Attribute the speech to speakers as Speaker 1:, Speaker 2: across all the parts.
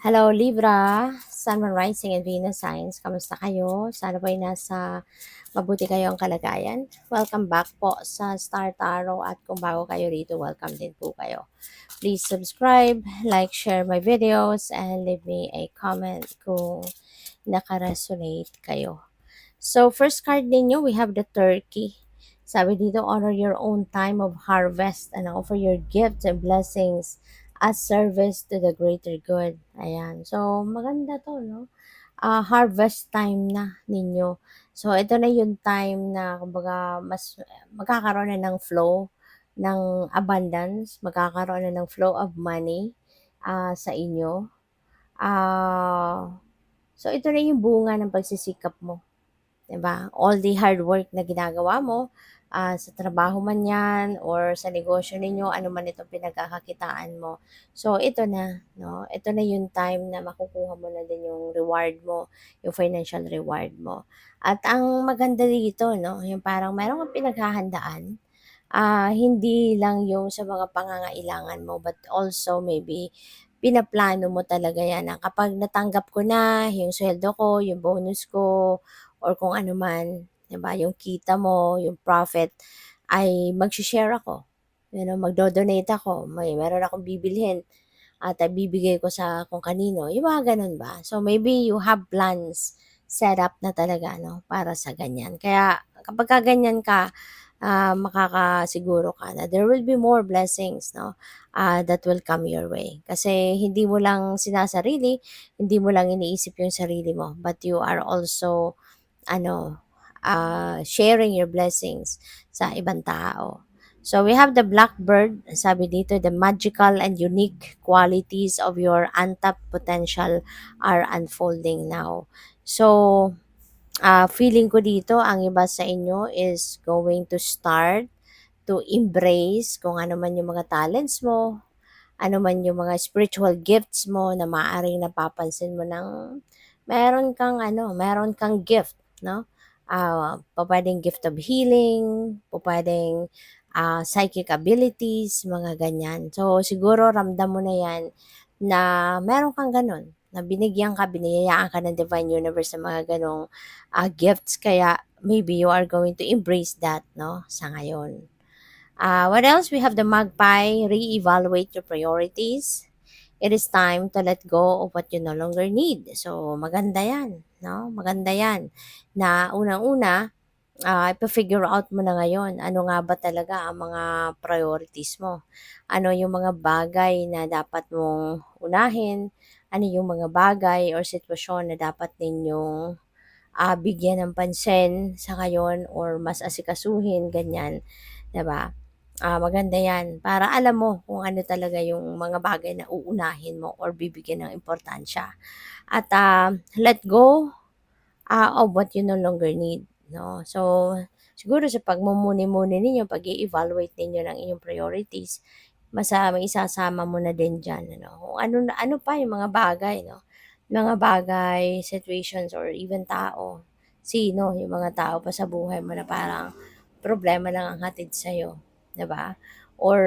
Speaker 1: Hello Libra, Sun, Moon, Rising, and Venus signs. Kamusta kayo? Sana po'y nasa mabuti kayong kalagayan. Welcome back po sa Star Tarot at kung bago kayo rito, welcome din po kayo. Please subscribe, like, share my videos, and leave me a comment kung nakaresonate kayo. So, first card ninyo, we have the Turkey. Sabi dito, honor your own time of harvest and offer your gifts and blessings as service to the greater good. Ayan. So, maganda to, no? Harvest time na ninyo. So, ito na yung time na, kumbaga, mas magkakaroon na ng flow ng abundance, magkakaroon na ng flow of money sa inyo. So, ito na yung bunga ng pagsisikap mo. 'Di ba? All the hard work na ginagawa mo, sa trabaho man 'yan or sa negosyo ninyo, ano man itong pinagkakakitaan mo. So, ito na, 'no? Ito na yung time na makukuha mo na din yung reward mo, yung financial reward mo. At ang maganda dito, 'no, yung parang meron kang pinaghahandaan, hindi lang yung sa mga pangangailangan mo but also maybe pinaplano mo talaga yan na kapag natanggap ko na yung sweldo ko, yung bonus ko, or kung ano man, 'di ba, yung kita mo, yung profit, ay magshi-share ako. You know, magdo-donate ako, meron akong bibilhin at bibigay ko sa kung kanino, yung mga ganun ba. So maybe you have plans set up na talaga, no, para sa ganyan. Kaya kapag ka ganyan ka, makakasiguro ka na there will be more blessings, no, that will come your way. Kasi hindi mo lang sinasarili, hindi mo lang iniisip yung sarili mo, but you are also, ano, sharing your blessings sa ibang tao. So we have the blackbird, sabi dito, the magical and unique qualities of your untapped potential are unfolding now. So, feeling ko dito, ang iba sa inyo is going to start to embrace kung ano man yung mga talents mo, ano man yung mga spiritual gifts mo na maaaring napapansin mo ng meron kang gift, no? Pupuwedeng gift of healing, pupuwedeng psychic abilities, mga ganyan. So, siguro ramdam mo na yan na meron kang ganun, na biniyayaan ka ng Divine Universe sa mga ganong gifts. Kaya, maybe you are going to embrace that, no? Sa ngayon. What else? We have the magpie. Reevaluate your priorities. It is time to let go of what you no longer need. So, maganda yan. No? Maganda yan. Na unang-una, ipa-figure out mo na ngayon, ano nga ba talaga ang mga priorities mo. Ano yung mga bagay na dapat mong unahin, ano yung mga bagay or sitwasyon na dapat ninyong bigyan ng pansin sa ngayon or mas asikasuhin, ganyan. 'Di ba? Maganda yan para alam mo kung ano talaga yung mga bagay na uunahin mo or bibigyan ng importansya. At let go of what you no longer need. No? So, siguro sa pagmumuni-muni ninyo, pag evaluate ninyo ng inyong priorities, may isasama mo na din dyan. Ano? Kung ano pa yung mga bagay, no? Mga bagay, situations, or even tao. Sino yung mga tao pa sa buhay mo na parang problema lang ang hatid sa'yo. 'Di ba? Or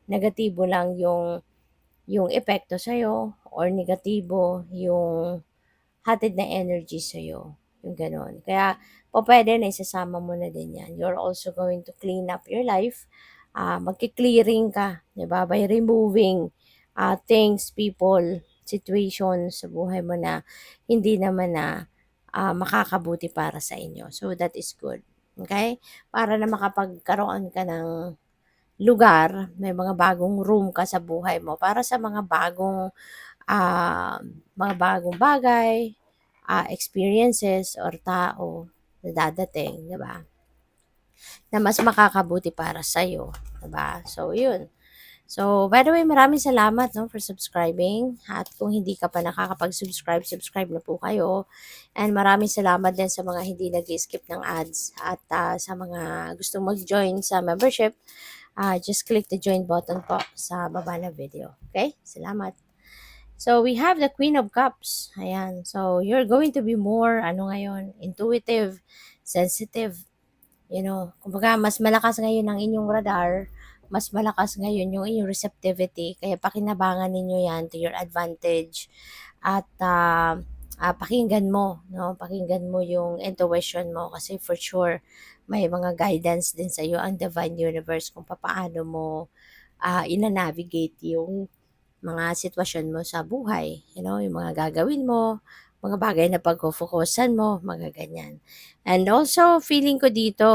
Speaker 1: negatibo lang yung epekto sa'yo or negatibo yung hatid na energy sa'yo, yung gano'n. Kaya pupuwede na isasama mo na din 'yan. You're also going to clean up your life, magki-clearing ka, 'di ba, by removing, things, people, situations sa buhay mo na hindi naman na, makakabuti para sa inyo. So, that is good, okay. Para na makapagkaroon ka ng lugar, may mga bagong room ka sa buhay mo para sa ah, mga bagong bagay, experiences or tao na dadating, 'di ba? Na mas makakabuti para sa 'di ba? So, 'yun. So, by the way, maraming salamat, no, for subscribing. At kung hindi ka pa nakakapag-subscribe, subscribe na po kayo. And maraming salamat din sa mga hindi nag-skip ng ads. At sa mga gustong mag-join sa membership, just click the join button po sa baba ng video. Okay? Salamat. So, we have the Queen of Cups. Ayan. So, you're going to be more, intuitive, sensitive. Kumbaga, mas malakas ngayon ang inyong radar mas malakas ngayon yung iyong receptivity kaya pakinabangan ninyo 'yan to your advantage at, pakinggan mo 'no, pakinggan mo yung intuition mo kasi for sure may mga guidance din sa'yo ang divine universe kung papaano mo, ina-navigate yung mga sitwasyon mo sa buhay, yung mga gagawin mo, mga bagay na pagfo-focusan mo, mga ganyan. And also feeling ko dito,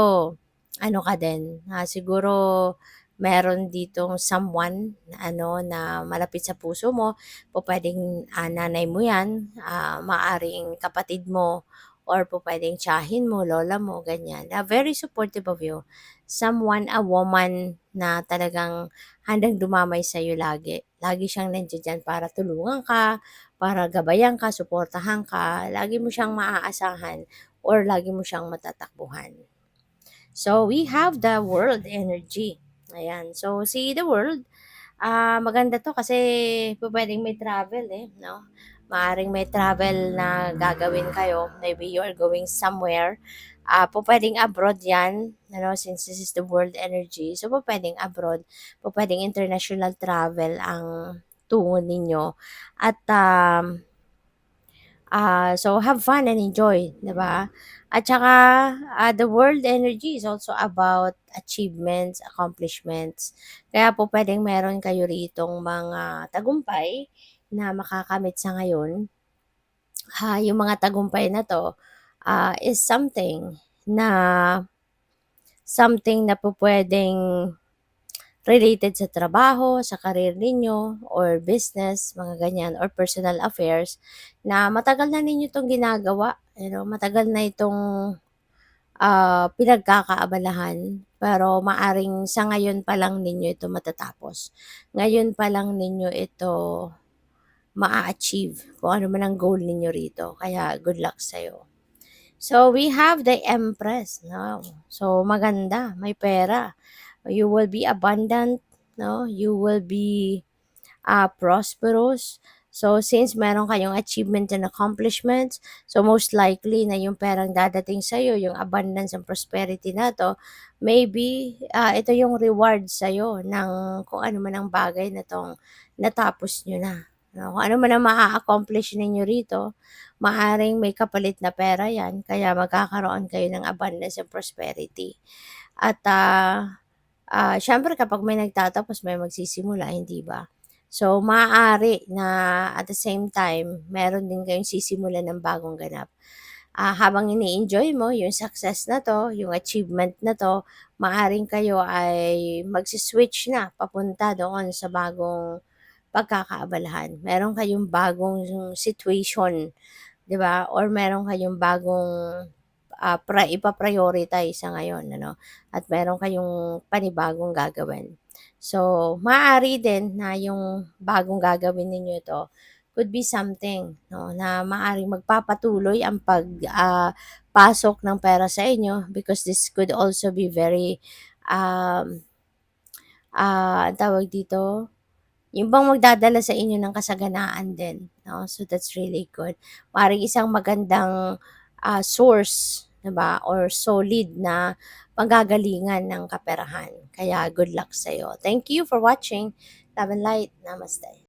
Speaker 1: ano ka din, siguro meron ditong someone na na malapit sa puso mo, pupuwedeng, nanay mo 'yan, maaaring kapatid mo or pupuwedeng tiyahin mo, lola mo, ganyan, na very supportive of you. Someone, a woman na talagang handang dumamay sa'yo lagi. Lagi siyang nandiya diyan para tulungan ka, para gabayan ka, suportahan ka. Lagi mo siyang maaasahan or lagi mo siyang matatakbuhan. So, we have the world energy. Ayan. So, see the world, maganda 'to kasi pupuwedeng may travel, 'no? Maaaring may travel na gagawin kayo. Maybe you are going somewhere. Pupuwedeng abroad 'yan, since this is the world energy. So, pupuwedeng abroad, pupuwedeng international travel ang tungo ninyo at, so have fun and enjoy, 'di ba? At saka, the world energy is also about achievements, accomplishments. Kaya po puwedeng meron kayo ritong mga tagumpay na makakamit sa ngayon. Yung mga tagumpay na 'to, is something na pupuwedeng related sa trabaho, sa career ninyo or business, mga ganyan or personal affairs na matagal na ninyo 'tong ginagawa, matagal na itong, pinagkakaabalahan pero maaring sa ngayon pa lang ninyo ito matatapos. Ngayon pa lang ninyo ito maa-achieve kung ano man ang goal ninyo rito, kaya good luck sa'yo. So, we have the Empress, 'no. So, maganda, may pera. You will be abundant, 'no, you will be, prosperous. So, since meron kayong achievement and accomplishments, so most likely na yung perang dadating sa'yo, yung abundance and prosperity na 'to, maybe, ito yung reward sa'yo ng kung ano man ang bagay na 'tong natapos niyo na, 'no. Kung ano man ang maa-accomplish ninyo rito, maaring may kapalit na pera 'yan, kaya magkakaroon kayo ng abundance and prosperity. At, siyempre kapag may nagtatapos may magsisimula, hindi ba? So, maaari na at the same time meron din kayong sisimulan ng bagong ganap. Habang ini-enjoy mo yung success na 'to, yung achievement na 'to, maaring kayo ay magsi-switch na papunta doon sa bagong pagkakaabalahan. Meron kayong bagong situation, 'di ba, or meron kayong bagong, ipa-prioritize sa ngayon at meron kayong panibagong gagawin. So, maaari din na yung bagong gagawin ninyo ito could be something 'no, na maaaring magpapatuloy ang pasok ng pera sa inyo because this could also be very, um, anong tawag dito, yung bang magdadala sa inyo ng kasaganaan din 'no, so that's really good. Maaaring isang magandang, source 'di ba or solid na panggagalingan ng kaperahan. Kaya good luck sa'yo. Thank you for watching. Love and light. Namaste.